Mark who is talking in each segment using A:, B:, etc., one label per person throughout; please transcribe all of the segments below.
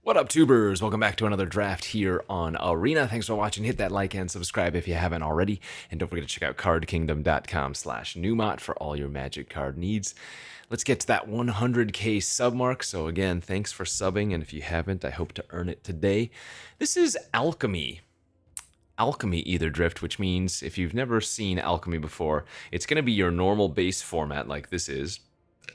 A: What up, tubers? Welcome back to another draft here on Arena. Thanks for watching. Hit that like and subscribe if you haven't already. And don't forget to check out cardkingdom.com/Numot for all your Magic card needs. Let's get to that 100K sub mark. So again, thanks for subbing. And if you haven't, I hope to earn it today. This is Alchemy. Alchemy Aetherdrift, which means if you've never seen Alchemy before, it's going to be your normal base format like this is,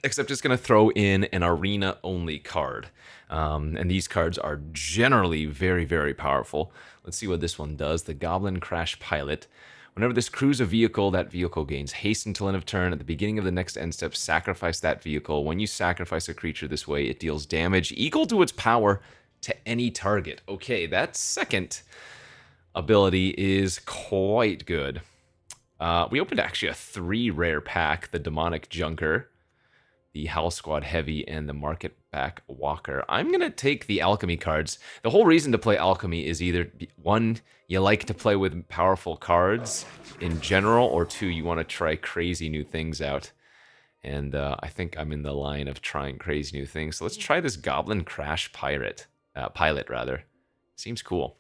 A: except it's going to throw in an arena-only card. And these cards are generally very, very powerful. Let's see what this one does. The Goblin Crash Pilot. Whenever this crews a vehicle, that vehicle gains haste until end of turn. At the beginning of the next end step, sacrifice that vehicle. When you sacrifice a creature this way, it deals damage equal to its power to any target. Okay, that second ability is quite good. We opened actually a 3 rare pack, the Demonic Junker, the Howl Squad Heavy, and the Market Back Walker. I'm going to take the Alchemy cards. The whole reason to play Alchemy is either, one, you like to play with powerful cards in general, or two, you want to try crazy new things out. And I think I'm in the line of trying crazy new things. So let's try this Goblin Crash Pilot. Seems cool.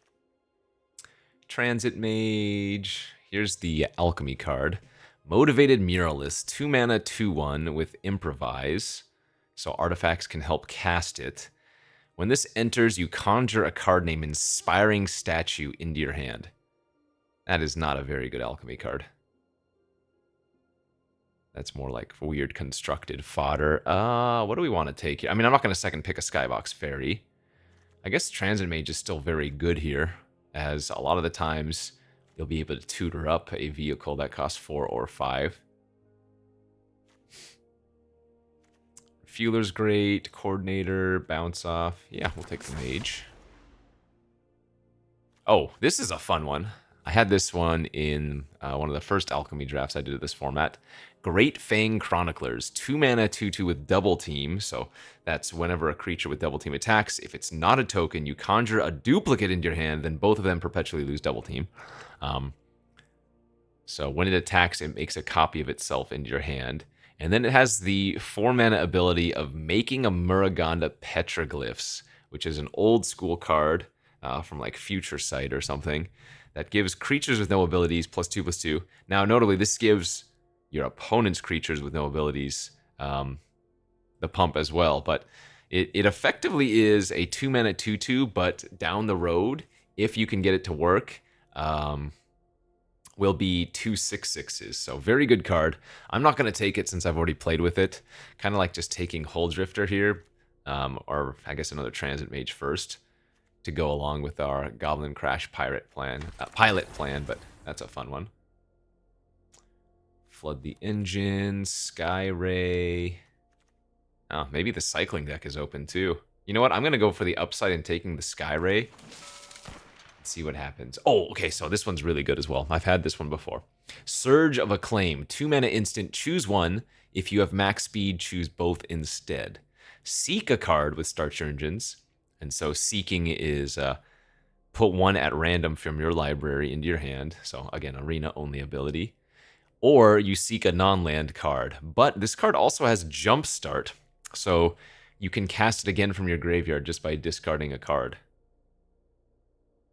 A: Transit Mage. Here's the Alchemy card. Motivated Muralist, 2 mana, 2/1 with Improvise, so artifacts can help cast it. When this enters, you conjure a card named Inspiring Statue into your hand. That is not a very good Alchemy card. That's more like weird constructed fodder. What do we want to take here? I mean, I'm not going to second pick a Skybox Fairy. I guess Transit Mage is still very good here, as a lot of the times you'll be able to tutor up a vehicle that costs 4 or 5. Fueler's great. Coordinator, bounce off. Yeah, we'll take the Mage. Oh, this is a fun one. I had this one in one of the first Alchemy drafts I did of this format. Great Fang Chroniclers, 2 mana, 2/2 with Double Team. So that's whenever a creature with Double Team attacks. If it's not a token, you conjure a duplicate into your hand, then both of them perpetually lose Double Team. So when it attacks, it makes a copy of itself into your hand. And then it has the 4 mana ability of making a Muraganda Petroglyphs, which is an old school card from like Future Sight or something that gives creatures with no abilities +2/+2. Now, notably, this gives your opponent's creatures with no abilities the pump as well. But it effectively is a 2 mana 2/2, but down the road, if you can get it to work, will be 2 6/6s. So very good card. I'm not going to take it since I've already played with it. Kind of like just taking Hull Drifter here, or I guess another Transit Mage first to go along with our Goblin Crash pilot plan, but that's a fun one. Flood the Engine, Sky Ray. Oh, maybe the Cycling deck is open too. You know what? I'm going to go for the upside and taking the Sky Ray. See what happens. Oh, okay, so this one's really good as well. I've had this one before. Surge of Acclaim, 2 mana instant, choose one. If you have max speed, choose both instead. Seek a card with Start Your Engines. And so seeking is put one at random from your library into your hand. So again, arena only ability. Or you seek a non-land card. But this card also has Jumpstart. So you can cast it again from your graveyard just by discarding a card.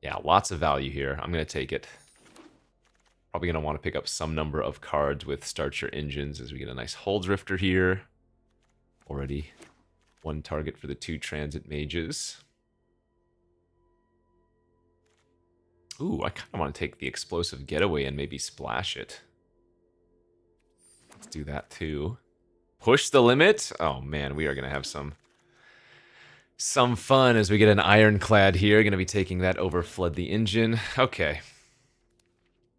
A: Yeah, lots of value here. I'm going to take it. Probably going to want to pick up some number of cards with Start Your Engines as we get a nice Hull Drifter here. Already one target for the 2 Transit Mages. Ooh, I kind of want to take the Explosive Getaway and maybe splash it. Let's do that too. Push the limit. Oh man, we are going to have some fun as we get an Ironclad here. Going to be taking that over Flood the Engine. Okay.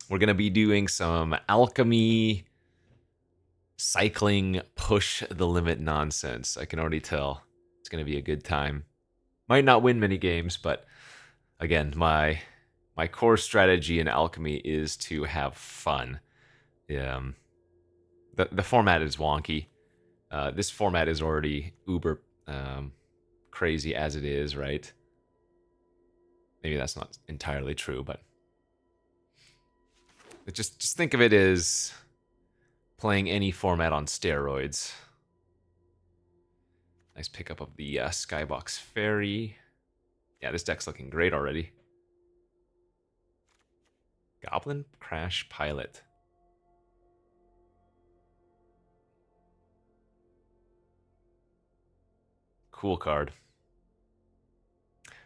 A: We're going to be doing some Alchemy, cycling, push the limit nonsense. I can already tell it's going to be a good time. Might not win many games, but again, my core strategy in Alchemy is to have fun. The format is wonky. This format is already uber crazy as it is, right? Maybe that's not entirely true, but just think of it as playing any format on steroids. Nice pickup of the Skybox Fairy. Yeah, this deck's looking great already. Goblin Crash Pilot. Cool card.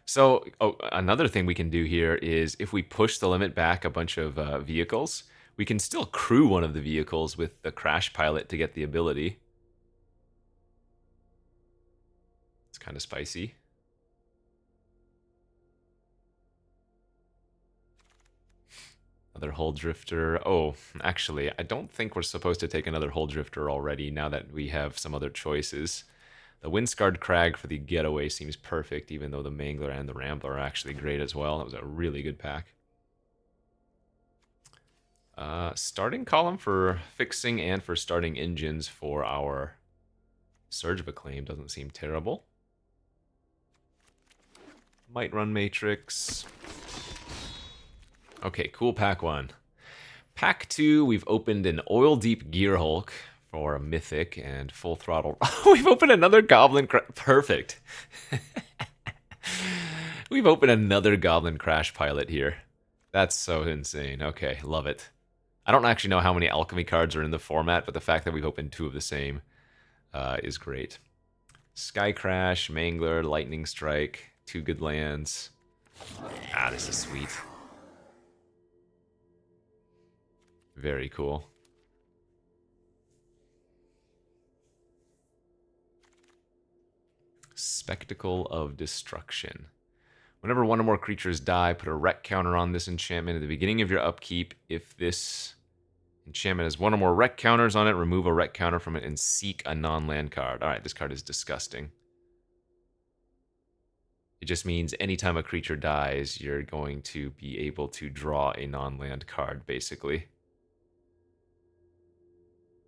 A: So, another thing we can do here is if we push the limit back a bunch of vehicles, we can still crew one of the vehicles with the Crash Pilot to get the ability. It's kind of spicy. Another Hull Drifter. Oh, actually, I don't think we're supposed to take another Hull Drifter already now that we have some other choices. The Windscarred Crag for the getaway seems perfect, even though the Mangler and the Rambler are actually great as well. That was a really good pack. Starting column for fixing and for starting engines for our Surge of Acclaim doesn't seem terrible. Might run Matrix. Okay, cool pack 1. Pack 2, we've opened an Oil Deep Gearhulk for a Mythic and Full Throttle. We've opened another Goblin Perfect. We've opened another Goblin Crash Pilot here. That's so insane. Okay, love it. I don't actually know how many Alchemy cards are in the format, but the fact that we've opened 2 of the same is great. Sky Crash, Mangler, Lightning Strike, 2 good lands. Ah, this is sweet. Very cool. Spectacle of Destruction. Whenever one or more creatures die, put a wreck counter on this enchantment at the beginning of your upkeep. If this enchantment has one or more wreck counters on it, remove a wreck counter from it and seek a non-land card. Alright, this card is disgusting. It just means anytime a creature dies, you're going to be able to draw a non-land card, basically.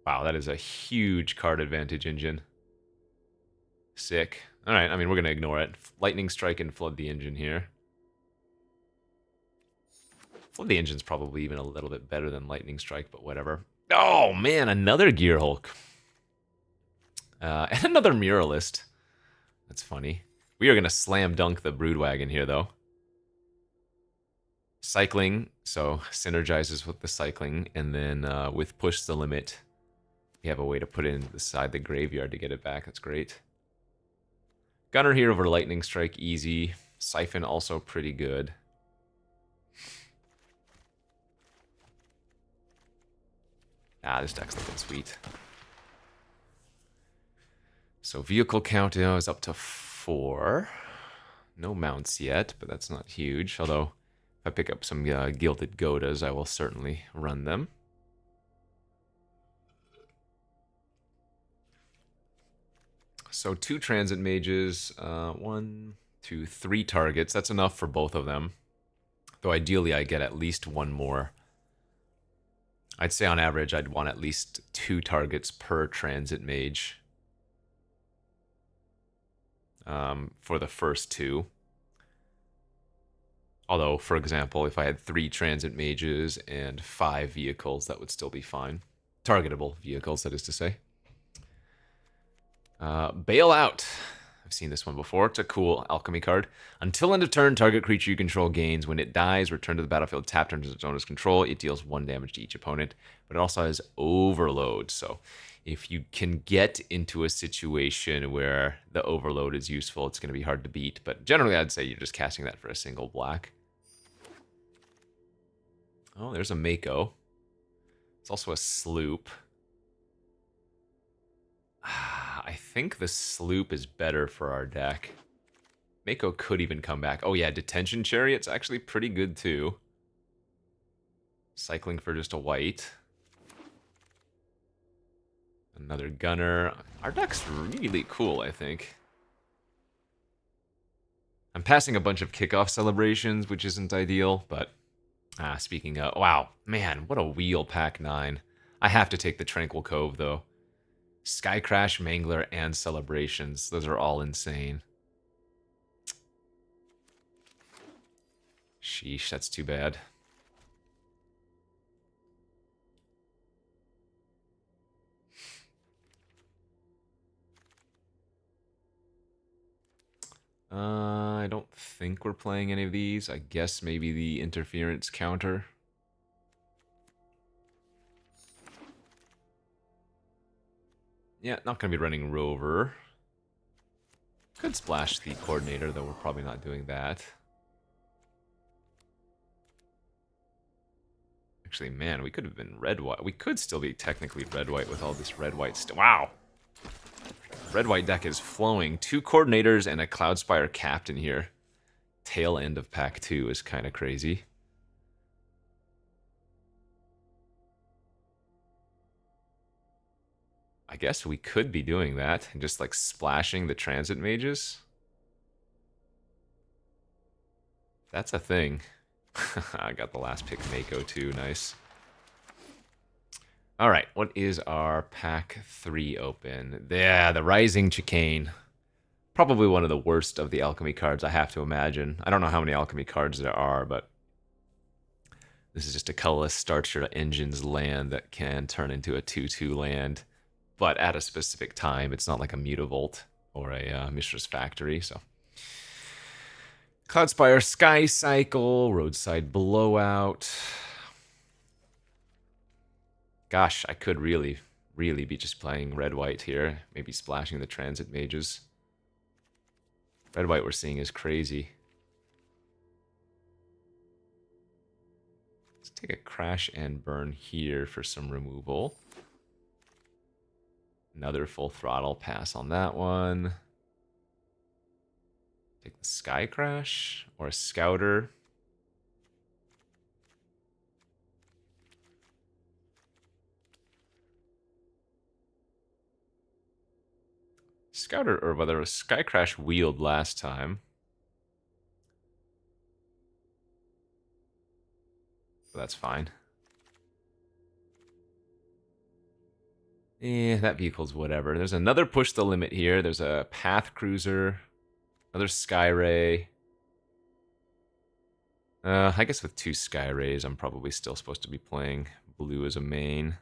A: Wow, that is a huge card advantage engine. Sick. Alright, I mean, we're going to ignore it. Lightning Strike and Flood the Engine here. Flood the Engine's probably even a little bit better than Lightning Strike, but whatever. Oh, man, another Gearhulk. And another Muralist. That's funny. We are going to slam dunk the Broodwagon here, though. Cycling, so synergizes with the cycling, and then with Push the Limit, we have a way to put it inside the graveyard to get it back. That's great. Gunner here over Lightning Strike, easy. Siphon also pretty good. Ah, this deck's looking sweet. So vehicle count is up to 4. No mounts yet, but that's not huge. Although, if I pick up some Gilded Godas, I will certainly run them. So 2 Transit Mages, 1, 2, 3 targets. That's enough for both of them. Though ideally I get at least 1 more. I'd say on average I'd want at least 2 targets per Transit Mage. For the first 2. Although, for example, if I had 3 Transit Mages and 5 vehicles, that would still be fine. Targetable vehicles, that is to say. Bail Out. I've seen this one before. It's a cool Alchemy card. Until end of turn, target creature you control gains. When it dies, return to the battlefield, tapped under its owner's control. It deals 1 damage to each opponent, but it also has Overload. So if you can get into a situation where the Overload is useful, it's going to be hard to beat. But generally, I'd say you're just casting that for a single black. Oh, there's a Mako. It's also a Sloop. I think the Sloop is better for our deck. Mako could even come back. Oh yeah, Detention Chariot's actually pretty good too. Cycling for just a white. Another Gunner. Our deck's really cool, I think. I'm passing a bunch of kickoff celebrations, which isn't ideal, but... speaking of... Wow, man, what a wheel, pack 9. I have to take the Tranquil Cove, though. Sky Crash, Mangler, and Celebrations. Those are all insane. Sheesh, that's too bad. I don't think we're playing any of these. I guess maybe the interference counter. Yeah, not going to be running Rover. Could splash the Coordinator, though we're probably not doing that. Actually, man, we could have been red-white. We could still be technically red-white with all this red-white stuff. Wow! Red-white deck is flowing. 2 Coordinators and a Cloudspire Captain here. Tail end of pack 2 is kind of crazy. I guess we could be doing that and just like splashing the transit mages. That's a thing. I got the last pick Mako too, nice. Alright, what is our pack 3 open? Yeah, the Rising Chicane. Probably one of the worst of the Alchemy cards, I have to imagine. I don't know how many Alchemy cards there are, but this is just a colorless Starcher Engines land that can turn into a 2/2 land. But at a specific time, it's not like a Mutavault or a Mishra's Factory, so. Cloudspire, Sky Cycle, Roadside Blowout. Gosh, I could really be just playing red-white here. Maybe splashing the Transit Mages. Red-white we're seeing is crazy. Let's take a Crash and Burn here for some removal. Another Full Throttle pass on that one. Take the Sky Crash or a Scouter. Scouter, or whether it was Sky Crash wheeled last time. But that's fine. That vehicle's whatever. There's another Push the Limit here. There's a Path Cruiser. Another Sky Ray. I guess with 2 Sky Rays, I'm probably still supposed to be playing blue as a main.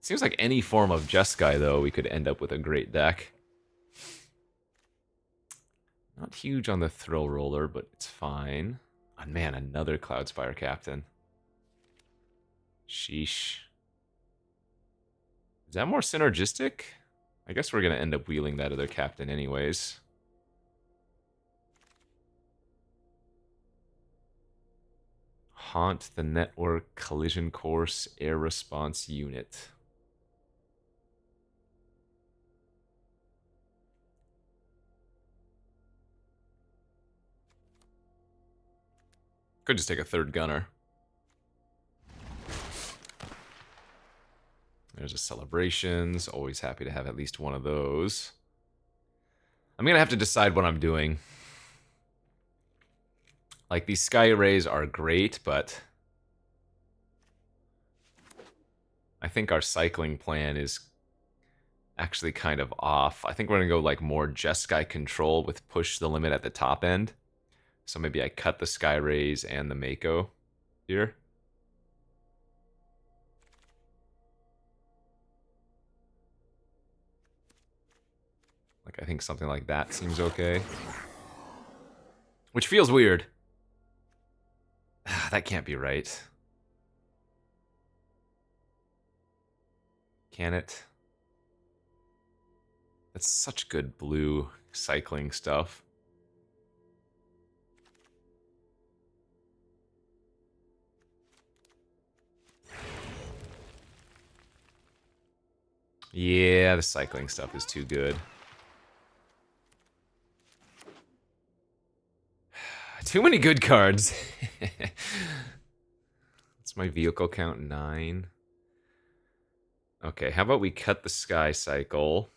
A: Seems like any form of Jeskai, though, we could end up with a great deck. Not huge on the Throw Roller, but it's fine. Oh, man, another Cloudspire Captain. Sheesh. Is that more synergistic? I guess we're going to end up wheeling that other Captain anyways. Haunt the Network Collision Course Air Response Unit. Could just take a 3rd gunner. There's a Celebrations. Always happy to have at least one of those. I'm going to have to decide what I'm doing. Like, these Sky Rays are great, but I think our cycling plan is actually kind of off. I think we're going to go, like, more Jeskai control with Push the Limit at the top end. So maybe I cut the Sky Rays and the Mako here. Like, I think something like that seems okay. Which feels weird. That can't be right. Can it? That's such good blue cycling stuff. Yeah, the cycling stuff is too good. Too many good cards. It's my vehicle count 9. Okay, how about we cut the Sky Cycle?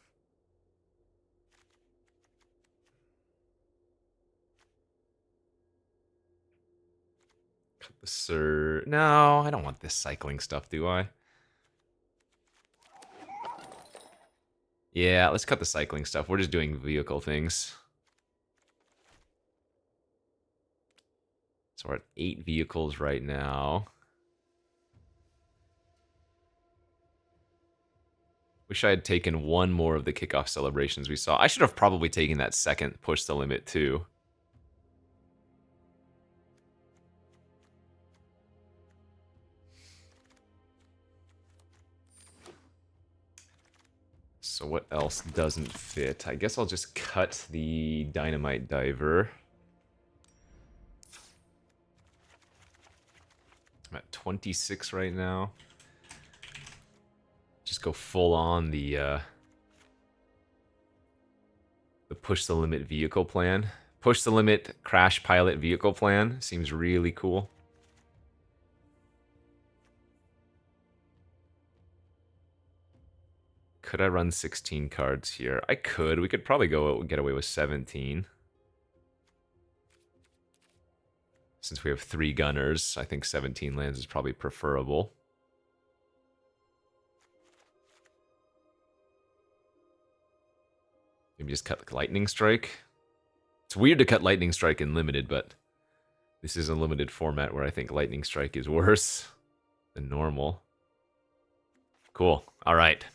A: Cut the Sir. No, I don't want this cycling stuff, do I? Yeah, let's cut the cycling stuff. We're just doing vehicle things. So we're at 8 vehicles right now. Wish I had taken one more of the kickoff celebrations we saw. I should have probably taken that second push the limit too. So what else doesn't fit? I guess I'll just cut the dynamite diver. I'm at 26 right now. Just go full on the push the limit vehicle plan. Push the limit crash pilot vehicle plan seems really cool. Could I run 16 cards here? I could. We could probably get away with 17. Since we have 3 gunners, I think 17 lands is probably preferable. Maybe just cut Lightning Strike. It's weird to cut Lightning Strike in Limited, but this is a limited format where I think Lightning Strike is worse than normal. Cool. All right.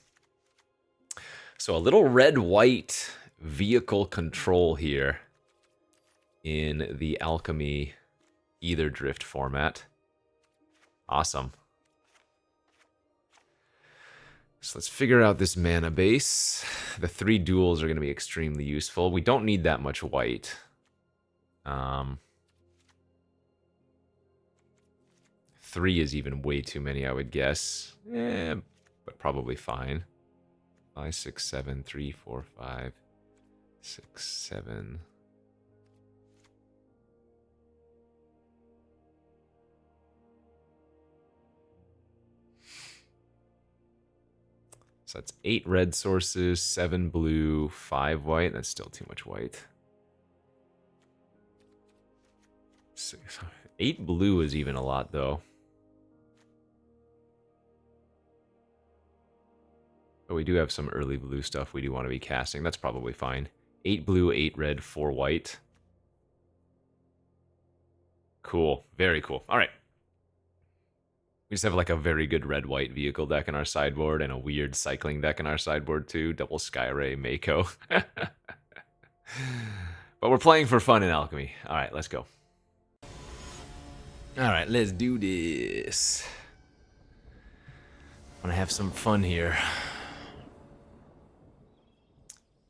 A: So a little red-white vehicle control here in the Alchemy Aetherdrift format. Awesome. So let's figure out this mana base. The 3 duels are going to be extremely useful. We don't need that much white. 3 is even way too many, I would guess. But probably fine. 5, 6, 7, 3, 4, 5, 6, 7. So that's 8 red sources, 7 blue, 5 white. That's still too much white. 8 blue is even a lot, though. But we do have some early blue stuff we do want to be casting. That's probably fine. 8 blue, 8 red, 4 white. Cool. Very cool. All right. We just have like a very good red-white vehicle deck in our sideboard and a weird cycling deck in our sideboard too. Double Skyray, Mako. But we're playing for fun in Alchemy. All right, let's go. All right, let's do this. I want to have some fun here.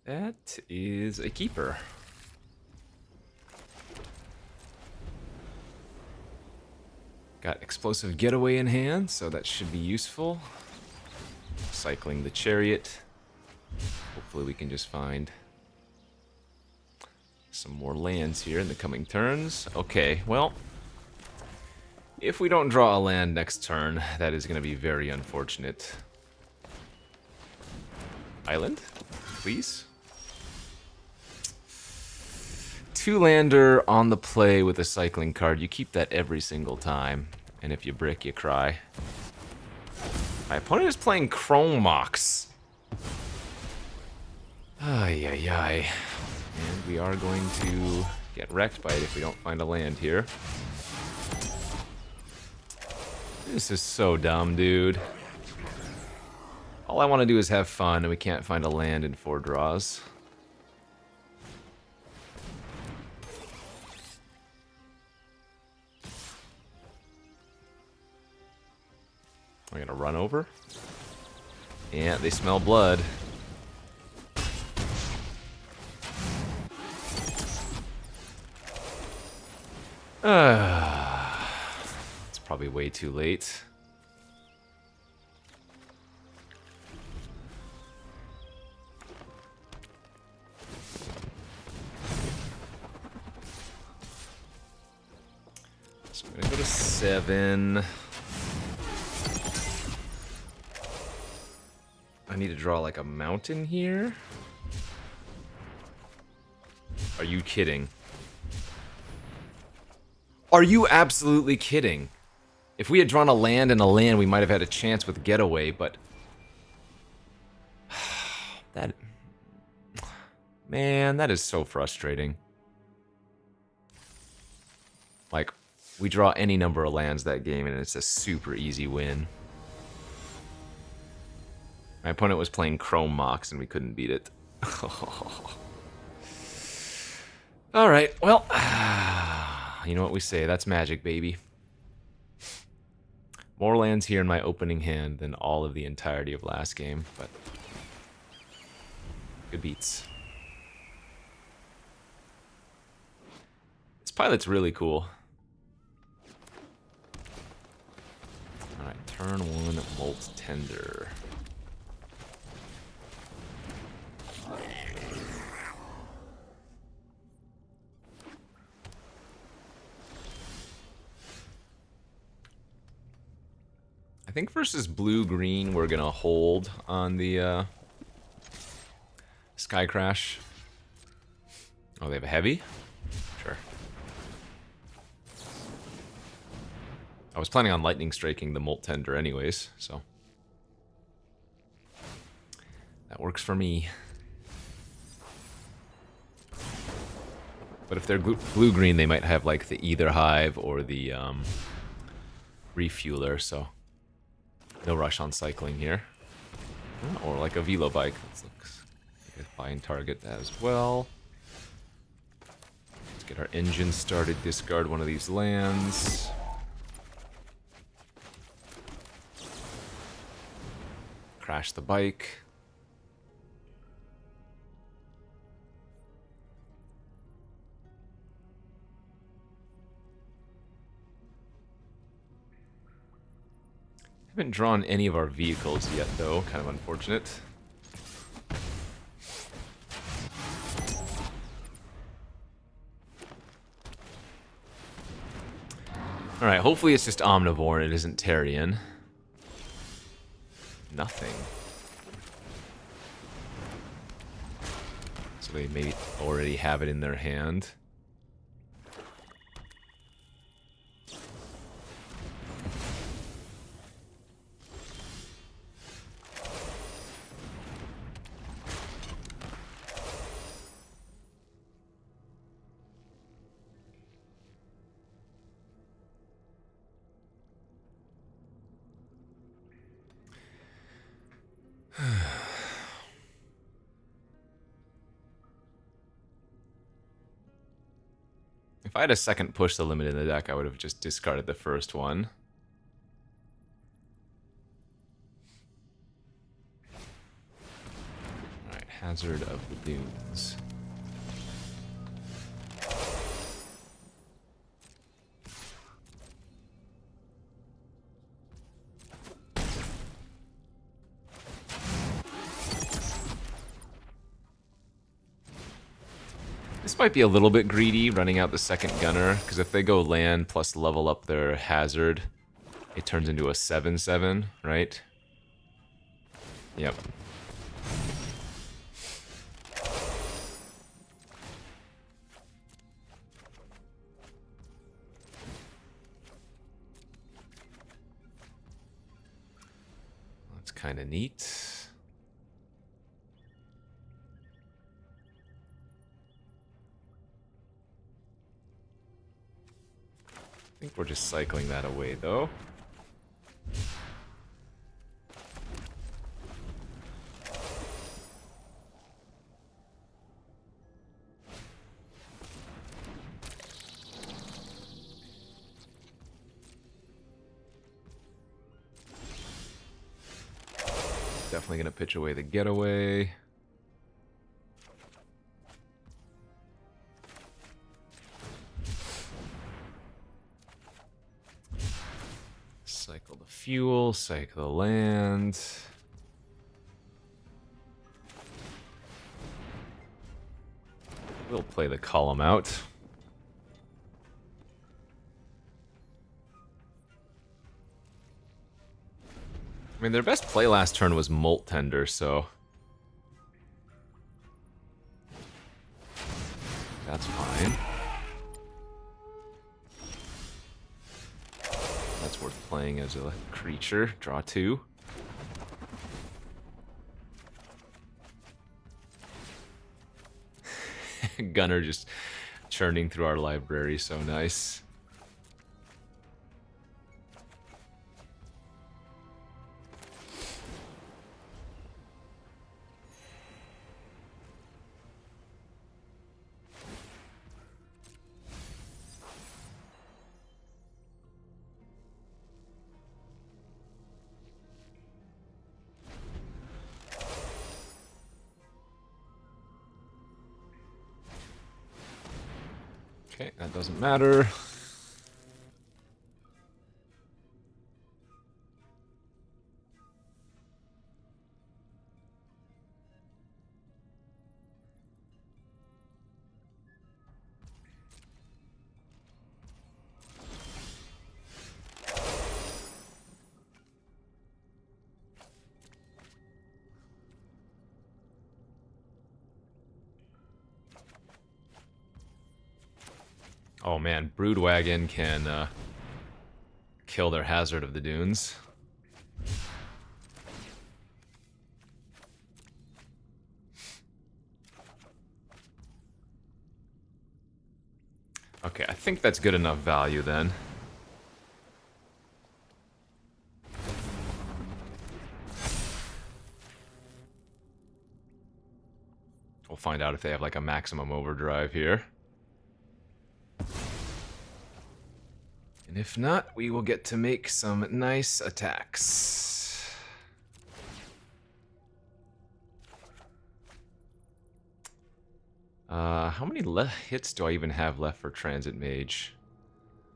A: That is a keeper. Got Explosive Getaway in hand, so that should be useful. Cycling the Chariot. Hopefully we can just find some more lands here in the coming turns. Okay, well, if we don't draw a land next turn, that is going to be very unfortunate. Island, please. 2-lander on the play with a cycling card. You keep that every single time. And if you brick, you cry. My opponent is playing Chrome Mox. Ay, ay, ay. And we are going to get wrecked by it if we don't find a land here. This is so dumb, dude. All I want to do is have fun, and we can't find a land in 4 draws. We're gonna run over. Yeah, they smell blood. It's probably way too late. So I'm gonna go to 7. I need to draw like a mountain here. Are you kidding? Are you absolutely kidding? If we had drawn a land and a land, we might have had a chance with Getaway, but... that... Man, that is so frustrating. Like, we draw any number of lands that game, and it's a super easy win. My opponent was playing Chrome Mox and we couldn't beat it. Alright, well, you know what we say, that's magic, baby. More lands here in my opening hand than all of the entirety of last game, but good beats. This pilot's really cool. Alright, turn 1, Molt Tender. I think versus blue-green, we're gonna hold on the Sky Crash. Oh, they have a heavy? Sure. I was planning on lightning striking the Molt Tender anyways, so that works for me. But if they're blue-green, they might have like the Ether Hive or the Refueler, so no rush on cycling here. Or like a Velo Bike. This looks like a fine target as well. Let's get our engine started, discard one of these lands. Crash the bike. Haven't drawn any of our vehicles yet, though. Kind of unfortunate. Alright, hopefully it's just Omnivore and it isn't Terrian. Nothing. So they maybe already have it in their hand. If I had a second push the limit in the deck, I would have just discarded the first one. Alright, Hazard of the Dunes. This might be a little bit greedy, running out the second gunner, because if they go land plus level up their hazard, it turns into a 7/7, right? Yep. That's kind of neat. I think we're just cycling that away, though. Definitely gonna pitch away the getaway. Cycle the fuel, cycle the land. We'll play the column out. I mean, their best play last turn was Molt Tender, so that's fine. That's worth playing as a creature. Draw 2. Gunner just churning through our library, so nice. Okay, that doesn't matter. Oh man, Broodwagon can kill their Hazard of the Dunes. Okay, I think that's good enough value then. We'll find out if they have like a maximum overdrive here. And if not, we will get to make some nice attacks. How many hits do I even have left for Transit Mage?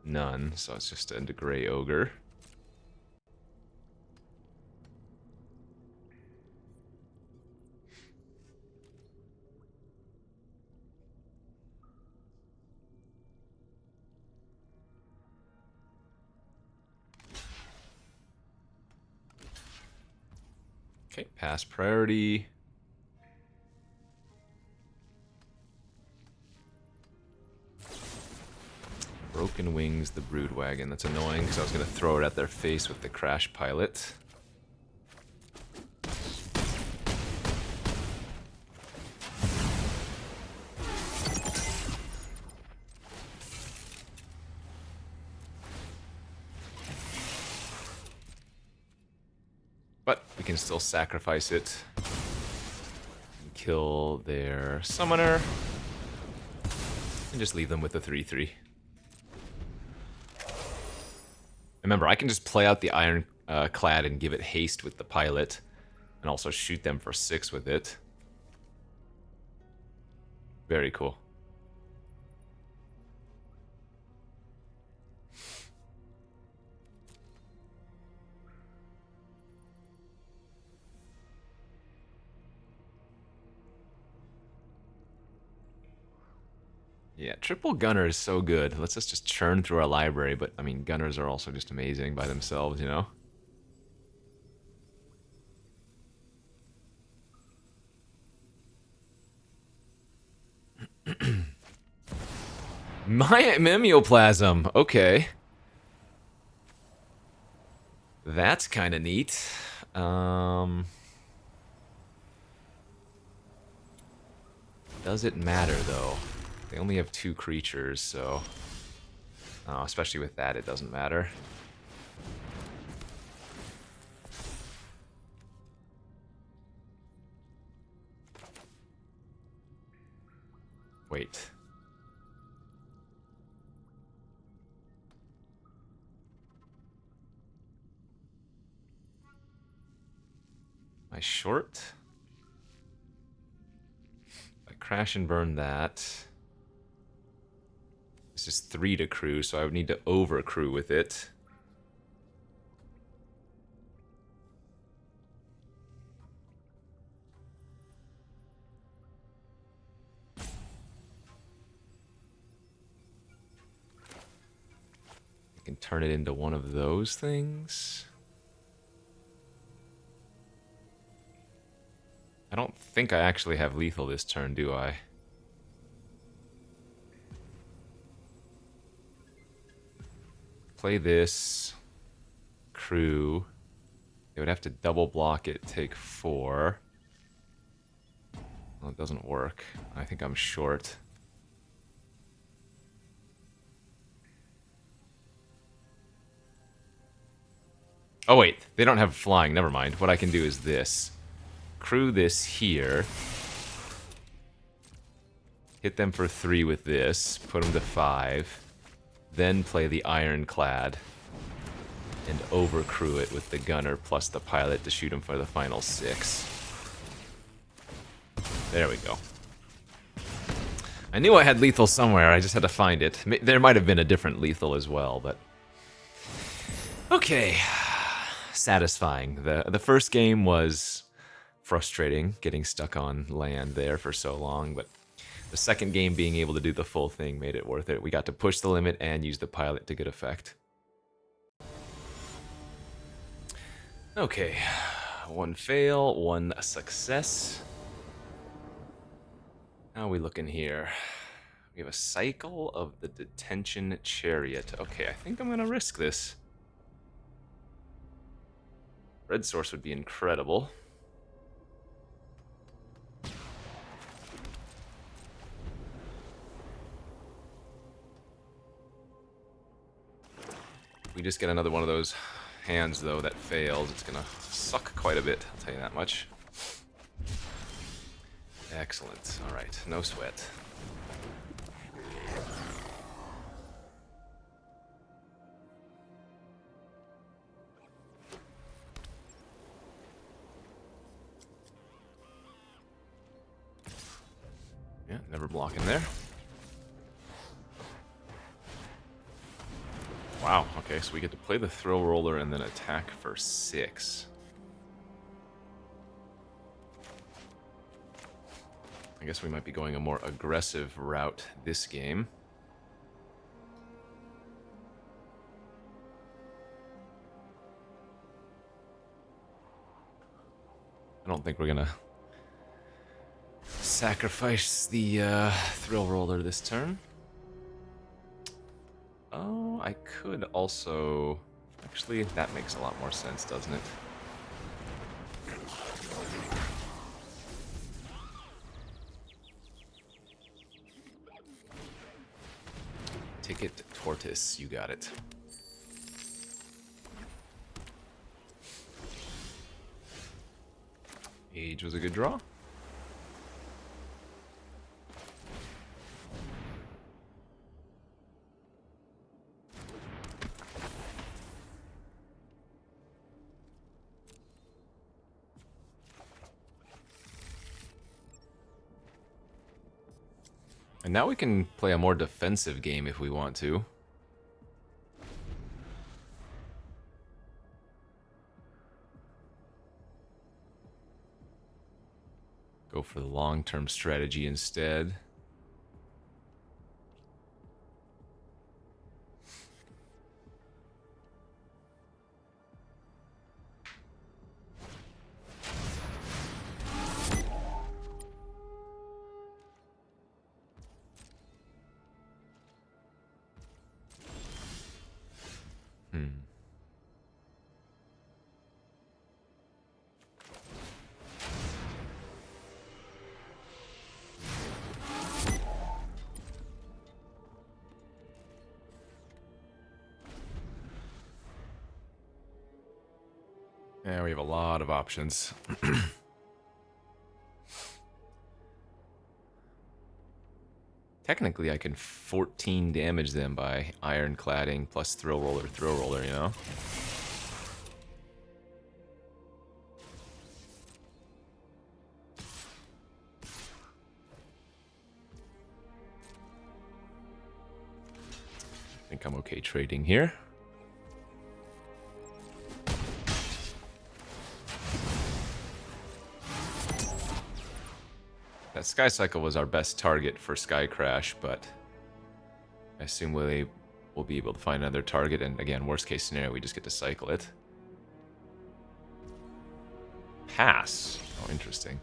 A: None, so it's just into Grey Ogre. Okay, pass priority. Broken Wings, the Broodwagon. That's annoying because I was going to throw it at their face with the Crash Pilot. But we can still sacrifice it. Kill their Summoner. And just leave them with the 3/3. Remember, I can just play out the Ironclad and give it haste with the Pilot. And also shoot them for 6 with it. Very cool. Yeah, triple Gunner is so good. Let's just churn through our library, but I mean, Gunners are also just amazing by themselves, you know? My Mimeoplasm, okay. That's kind of neat. Does it matter, though? They only have 2 creatures, so... especially with that, it doesn't matter. Wait. Am I short? I crash and burn that. This is 3 to crew, so I would need to over-crew with it. I can turn it into one of those things. I don't think I actually have lethal this turn, do I? Play this. Crew. They would have to double block it, take 4. Well, it doesn't work. I think I'm short. Oh wait, they don't have flying, never mind. What I can do is this. Crew this here. Hit them for 3 with this, put them to 5. Then play the Ironclad. And overcrew it with the Gunner plus the Pilot to shoot him for the final 6. There we go. I knew I had lethal somewhere, I just had to find it. There might have been a different lethal as well, but... Okay. Satisfying. The first game was frustrating, getting stuck on land there for so long, but the second game being able to do the full thing made it worth it. We got to push the limit and use the pilot to good effect. Okay. One fail, one success. How are we looking here? We have a cycle of the detention chariot. Okay, I think I'm gonna risk this. Red source would be incredible. We just get another one of those hands, though, that fails. It's gonna suck quite a bit, I'll tell you that much. Excellent. Alright, no sweat. Yeah, never blocking there. Wow, okay, so we get to play the throw roller and then attack for 6. I guess we might be going a more aggressive route this game. I don't think we're gonna sacrifice the thrill roller this turn. Oh, I could also... Actually, that makes a lot more sense, doesn't it? Ticket Tortoise, you got it. Age was a good draw. And now we can play a more defensive game if we want to. Go for the long-term strategy instead. Yeah, we have a lot of options. Technically, I can 14 damage them by ironcladding plus throw roller, you know? I think I'm okay trading here. That Sky Cycle was our best target for Sky Crash, but I assume we'll be able to find another target, and again, worst case scenario, we just get to cycle it. Pass. Oh, interesting.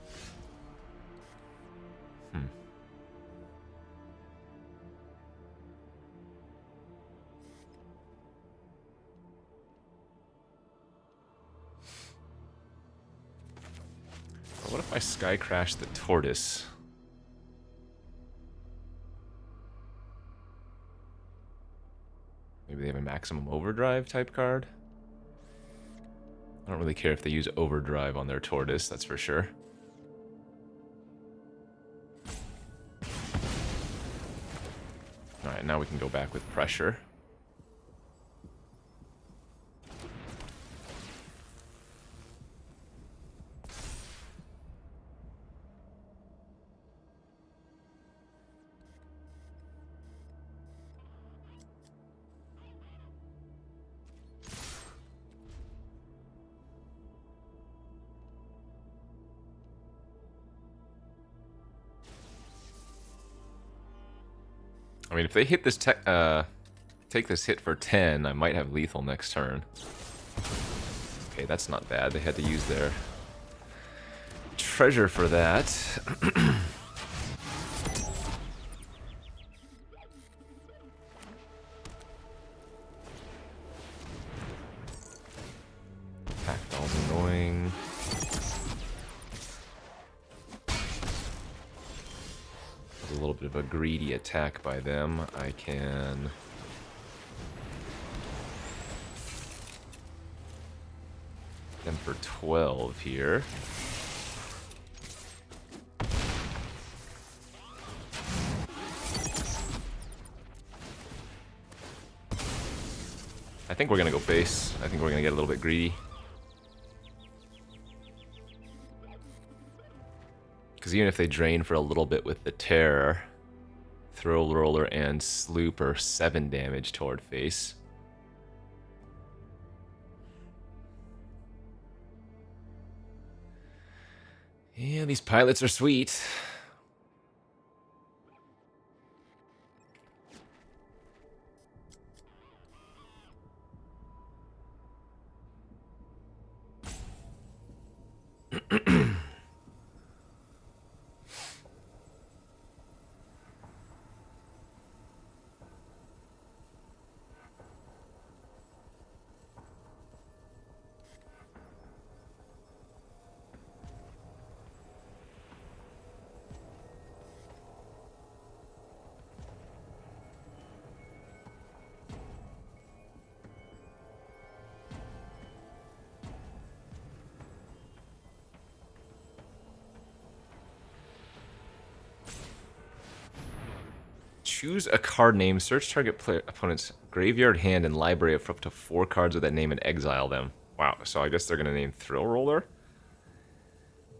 A: What if I Sky Crash the Tortoise? Maybe they have a maximum overdrive type card? I don't really care if they use overdrive on their Tortoise, that's for sure. Alright, now we can go back with pressure. I mean, if they hit this take this hit for 10, I might have lethal next turn. Okay, that's not bad. They had to use their treasure for that. Packdoll's annoying. A little bit of a greedy attack by them. I can... them for 12 here. I think we're gonna go base. I think we're gonna get a little bit greedy. Because even if they drain for a little bit with the Terror, Throw Roller and Sloop are 7 damage toward face. Yeah, these pilots are sweet. Choose a card name, search target opponent's graveyard, hand, and library for up to 4 cards with that name and exile them. Wow, so I guess they're going to name Thrill Roller?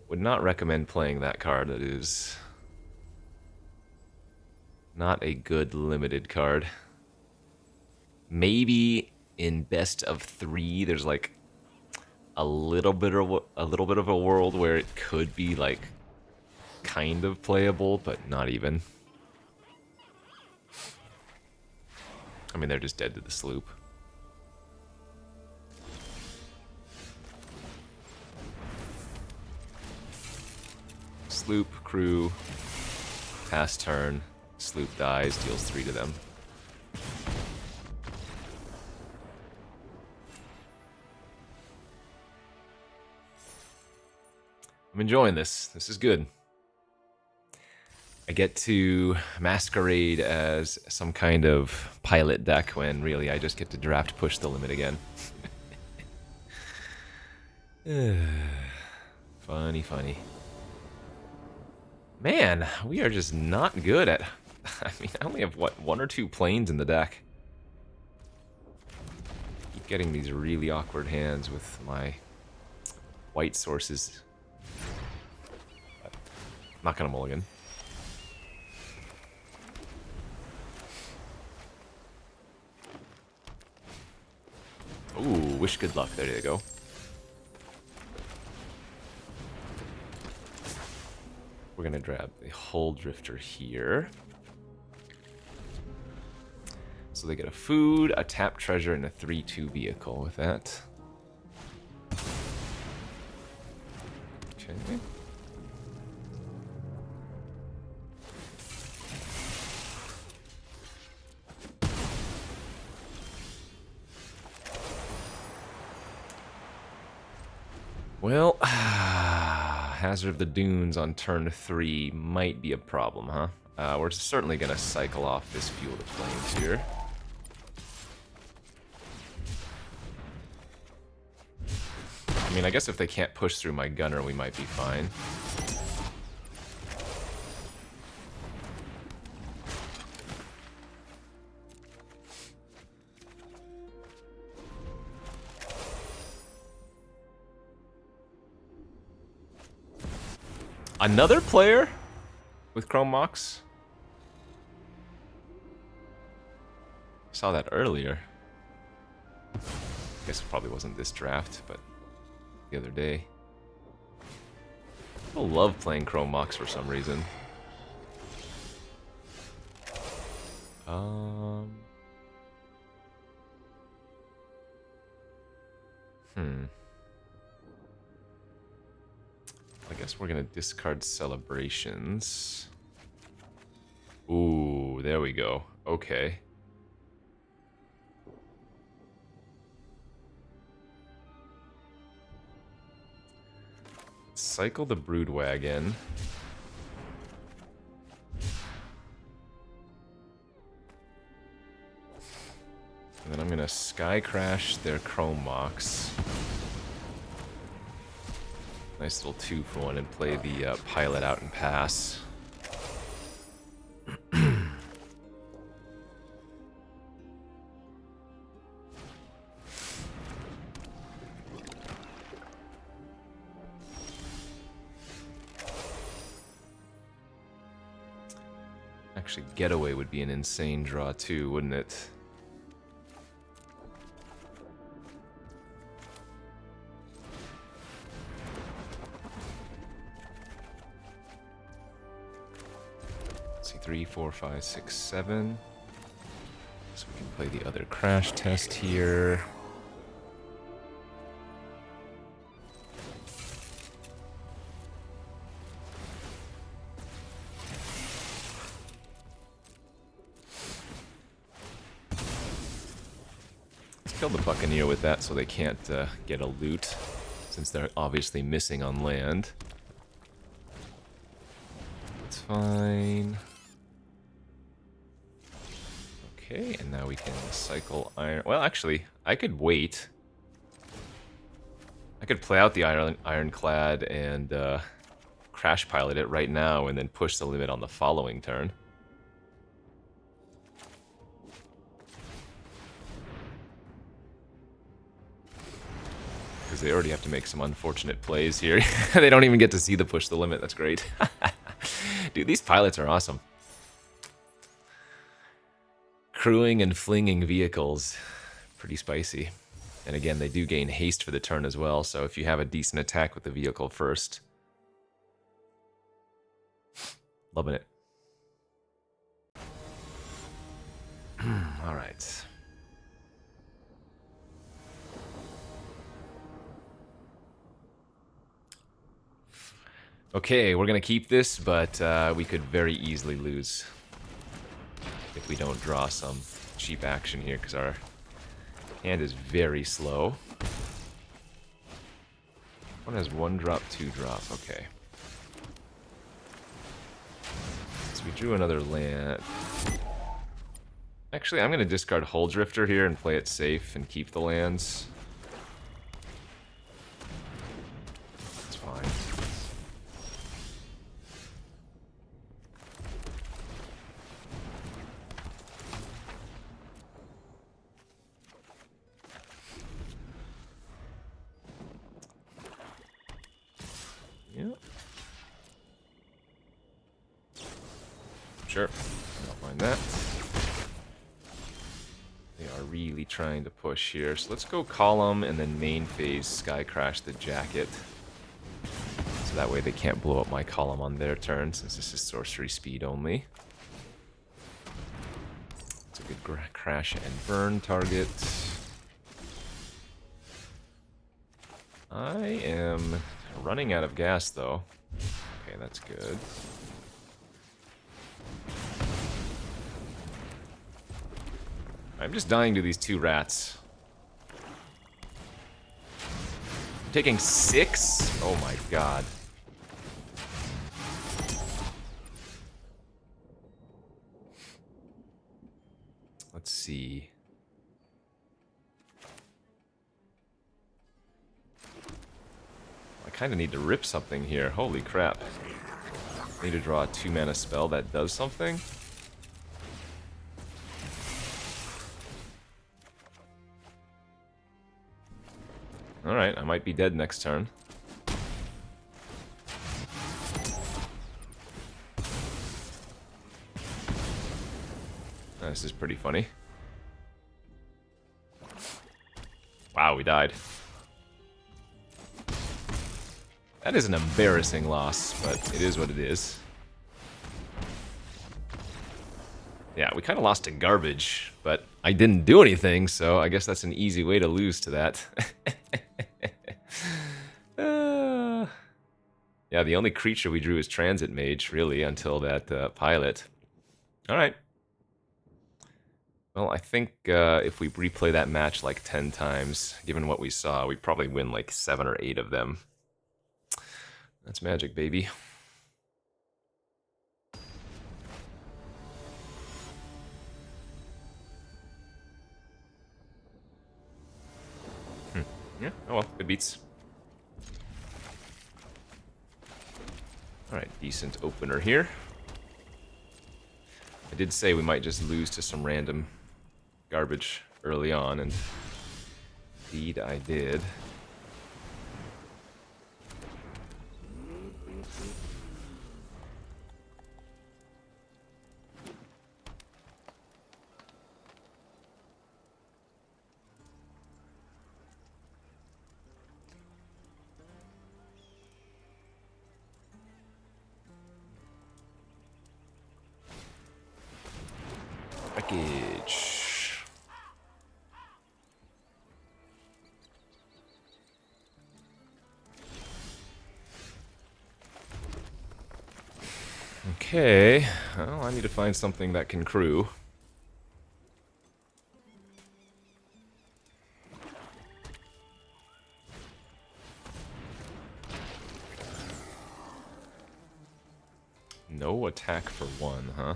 A: Would not recommend playing that card. That is not a good limited card. Maybe in best of 3 there's like a little bit of a world where it could be like kind of playable, but not even. I mean, they're just dead to the Sloop. Sloop, crew, pass turn, Sloop dies, deals 3 to them. I'm enjoying this. This is good. I get to masquerade as some kind of pilot deck when really I just get to draft push the limit again. Funny, funny. Man, we are just not good at... I mean, I only have, what, 1 or 2 planes in the deck. Keep getting these really awkward hands with my white sources. Not gonna mulligan. Ooh, wish good luck. There you go. We're gonna grab the Hull Drifter here. So they get a food, a tap treasure, and a 3/2 vehicle with that. Okay. Well, Hazard of the Dunes on turn 3 might be a problem, huh? We're certainly going to cycle off this Fuel to Flames here. I mean, I guess if they can't push through my gunner, we might be fine. Another player with Chrome Mox? Saw that earlier. Guess it probably wasn't this draft, but the other day. People love playing Chrome Mox for some reason. I guess we're gonna discard Celebrations. Ooh, there we go. Okay. Cycle the Broodwagon. And then I'm gonna Sky Crash their Chrome Mox. Nice little 2-for-1 and play the Pilot out and pass. Actually, Getaway would be an insane draw too, wouldn't it? Let's see, 3, 4, 5, 6, 7. So we can play the other Crash Test here. Kill the Buccaneer with that so they can't get a loot, since they're obviously missing on land. That's fine. Okay, and now we can cycle Iron... Well, actually, I could wait. I could play out the Ironclad and Crash Pilot it right now and then push the limit on the following turn. Because they already have to make some unfortunate plays here. They don't even get to see the push the limit. That's great. Dude, these pilots are awesome. Crewing and flinging vehicles. Pretty spicy. And again, they do gain haste for the turn as well, so if you have a decent attack with the vehicle first. Loving it. Alright. Okay, we're gonna keep this, but we could very easily lose if we don't draw some cheap action here, because our hand is very slow. One has 1 drop, 2 drop, okay. So we drew another land. Actually, I'm gonna discard Hull Drifter here and play it safe and keep the lands. It's fine. Yep. Sure. I don't mind that. They are really trying to push here. So let's go Column and then main phase Sky Crash the Jacket. So that way they can't blow up my column on their turn, since this is sorcery speed only. It's a good crash and burn target. I am running out of gas, though. Okay, that's good. I'm just dying to these 2 rats. I'm taking 6? Oh my god. Let's see. I kind of need to rip something here. Holy crap. I need to draw a 2-mana spell that does something. Alright, I might be dead next turn. This is pretty funny. Wow, we died. That is an embarrassing loss, but it is what it is. Yeah, we kind of lost to garbage, but I didn't do anything, so I guess that's an easy way to lose to that. Yeah, the only creature we drew is Transit Mage, really, until that pilot. Alright. Well, I think if we replay that match like 10 times, given what we saw, we'd probably win like 7 or 8 of them. That's Magic, baby. Yeah, oh well, good beats. Alright, decent opener here. I did say we might just lose to some random garbage early on, and indeed I did. Package. Okay, well, I need to find something that can crew. No attack for 1, huh?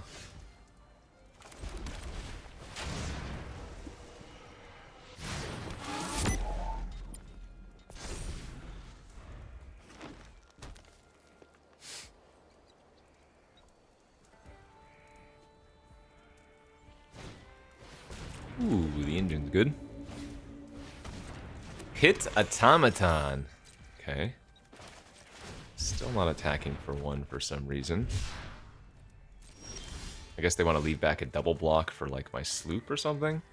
A: Ooh, the engine's good. Hit Automaton. Okay. Still not attacking for 1 for some reason. I guess they want to leave back a double block for like my sloop or something.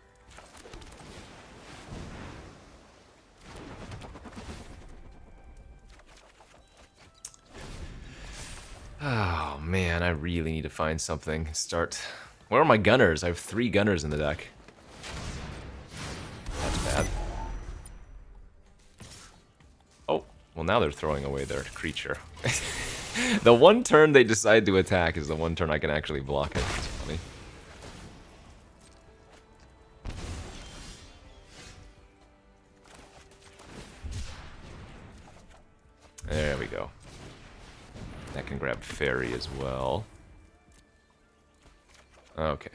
A: Oh man, I really need to find something. Start. Where are my gunners? I have 3 gunners in the deck. That's bad. Oh, well now they're throwing away their creature. The one turn they decide to attack is the one turn I can actually block it. It's funny. There we go. That can grab Fairy as well. Okay.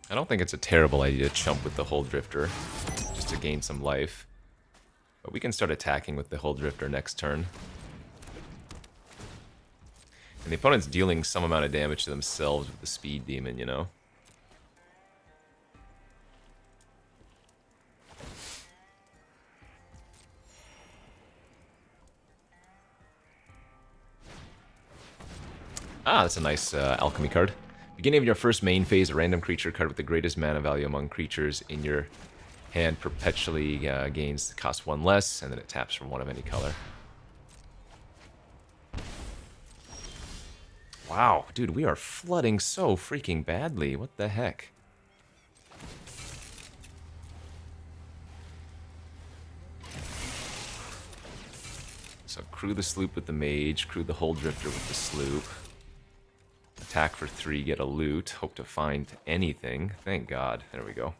A: I don't think it's a terrible idea to chump with the Hull Drifter, just to gain some life. But we can start attacking with the Hull Drifter next turn. And the opponent's dealing some amount of damage to themselves with the Speed Demon, you know? Ah, that's a nice Alchemy card. Beginning of your first main phase, a random creature card with the greatest mana value among creatures in your hand perpetually gains cost 1 less, and then it taps from 1 of any color. Wow, dude, we are flooding so freaking badly. What the heck? So crew the sloop with the mage, crew the Hull Drifter with the sloop. Attack for 3, get a loot. Hope to find anything. Thank God. There we go.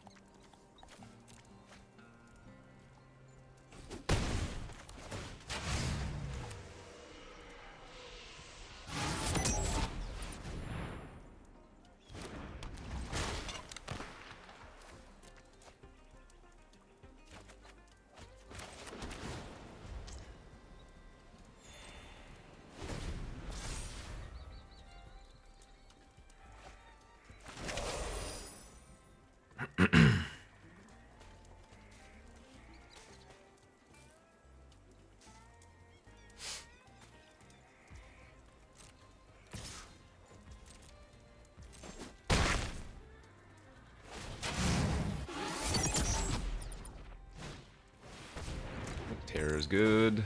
A: Care is good.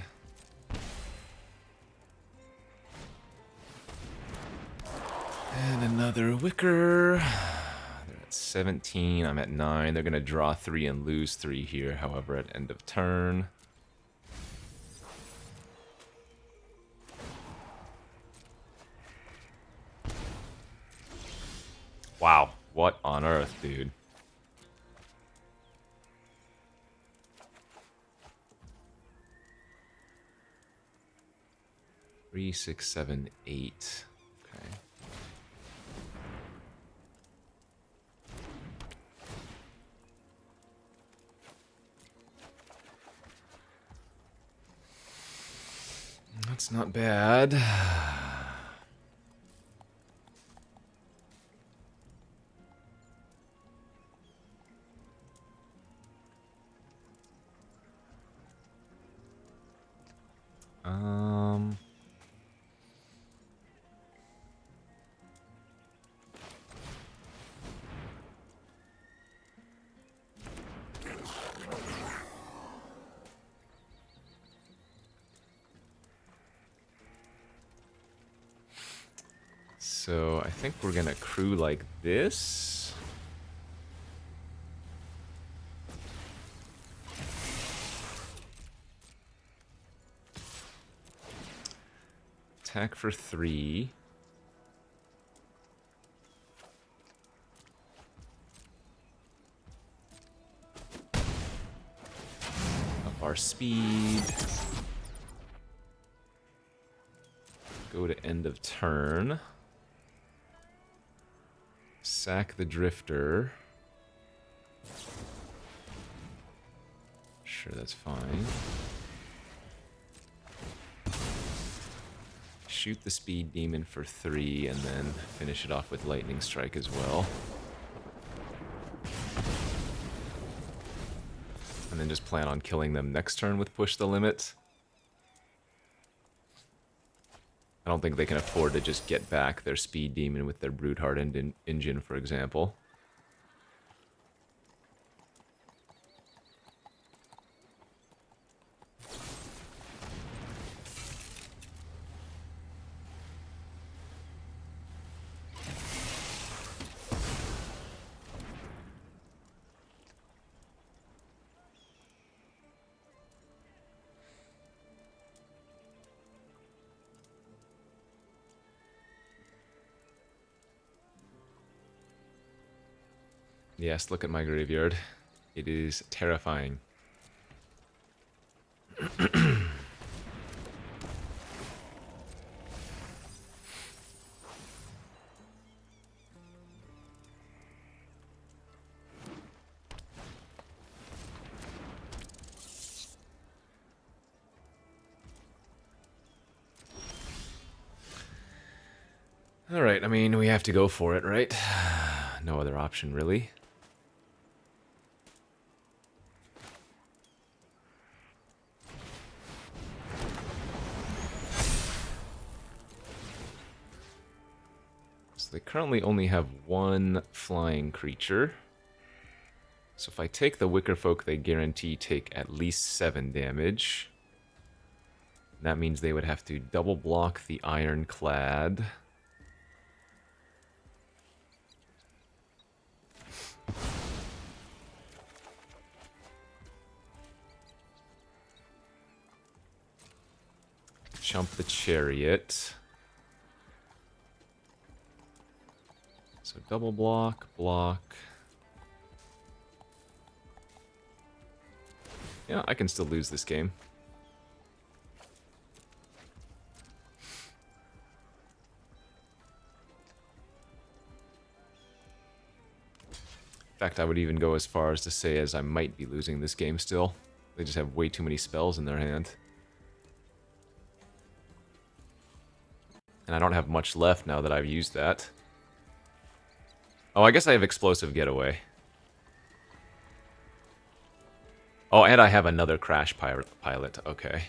A: And another Wicker. They're at 17. I'm at 9. They're going to draw 3 and lose 3 here, however, at end of turn. Wow. What on earth, dude? Three, 6, 7, 8. Okay. That's not bad. So I think we're gonna crew like this. Attack for 3. Up our speed. Go to end of turn. Sack the Drifter. Sure, that's fine. Shoot the Speed Demon for 3, and then finish it off with Lightning Strike as well. And then just plan on killing them next turn with Push the Limit. I don't think they can afford to just get back their Speed Demon with their Broodheart engine, for example. Yes, look at my graveyard. It is terrifying. Alright, I mean, we have to go for it, right? No other option, really. So they currently only have 1 flying creature. So if I take the Wicker Folk, they guarantee take at least 7 damage. That means they would have to double block the Ironclad. Jump the Chariot. So double block, block. Yeah, I can still lose this game. In fact, I would even go as far as to say as I might be losing this game still. They just have way too many spells in their hand. And I don't have much left now that I've used that. Oh, I guess I have Explosive Getaway. Oh, and I have another Crash Pilot. Okay.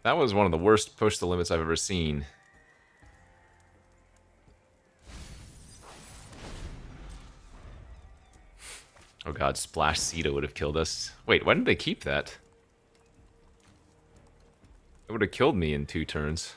A: That was one of the worst push the limits I've ever seen. Oh god, Splash Ceta would have killed us. Wait, why didn't they keep that? It would have killed me in 2 turns.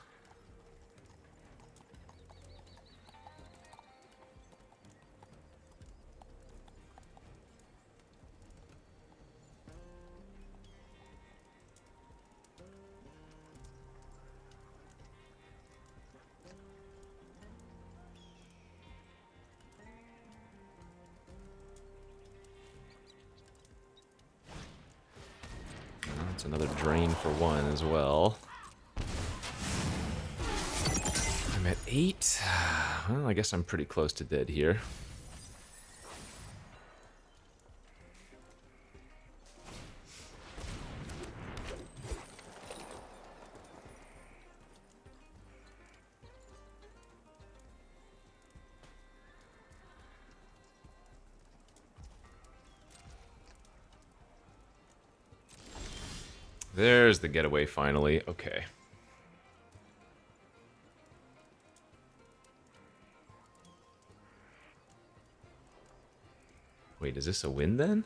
A: That's another drain for 1 as well. I'm at 8. Well, I guess I'm pretty close to dead here. There's the getaway finally. Okay. Wait, is this a win then?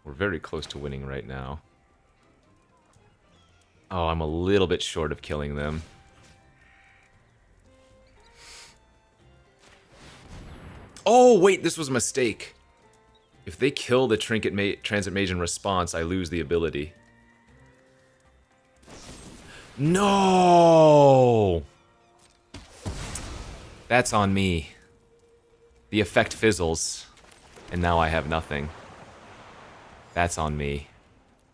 A: We're very close to winning right now. Oh, I'm a little bit short of killing them. Oh, wait, this was a mistake. If they kill the Transit Mage in response, I lose the ability. No! That's on me. The effect fizzles, and now I have nothing. That's on me.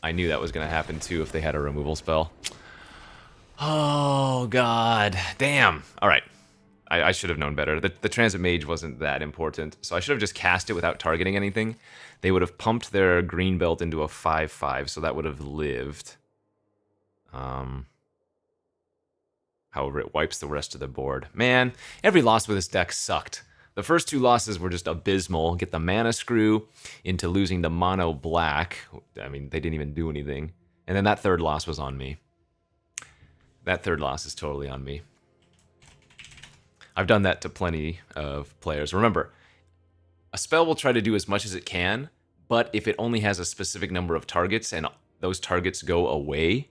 A: I knew that was going to happen too if they had a removal spell. Oh, God. Damn. All right. I should have known better. The Transit Mage wasn't that important, so I should have just cast it without targeting anything. They would have pumped their green belt into a 5/5, so that would have lived. However, it wipes the rest of the board. Man, every loss with this deck sucked. The first 2 losses were just abysmal. Get the mana screw into losing the mono black. I mean, they didn't even do anything. And then that 3rd loss was on me. That 3rd loss is totally on me. I've done that to plenty of players. Remember, a spell will try to do as much as it can, but if it only has a specific number of targets and those targets go away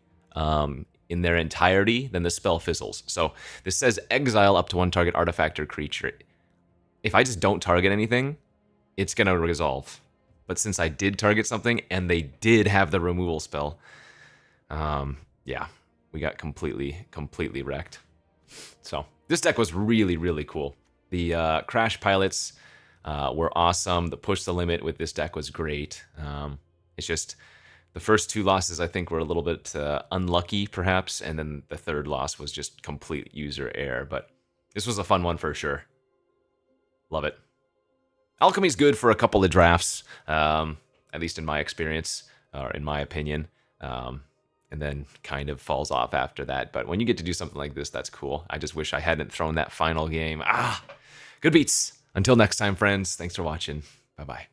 A: in their entirety, then the spell fizzles. So this says exile up to 1 target artifact or creature. If I just don't target anything, it's going to resolve. But since I did target something and they did have the removal spell, yeah, we got completely wrecked. So this deck was really, really cool. The Crash Pilots were awesome. The Push the Limit with this deck was great. It's just the first 2 losses I think were a little bit unlucky, perhaps, and then the 3rd loss was just complete user error. But this was a fun one for sure. Love it. Alchemy's good for a couple of drafts, at least in my experience, or in my opinion. And then kind of falls off after that. But when you get to do something like this, that's cool. I just wish I hadn't thrown that final game. Good beats. Until next time, friends. Thanks for watching. Bye-bye.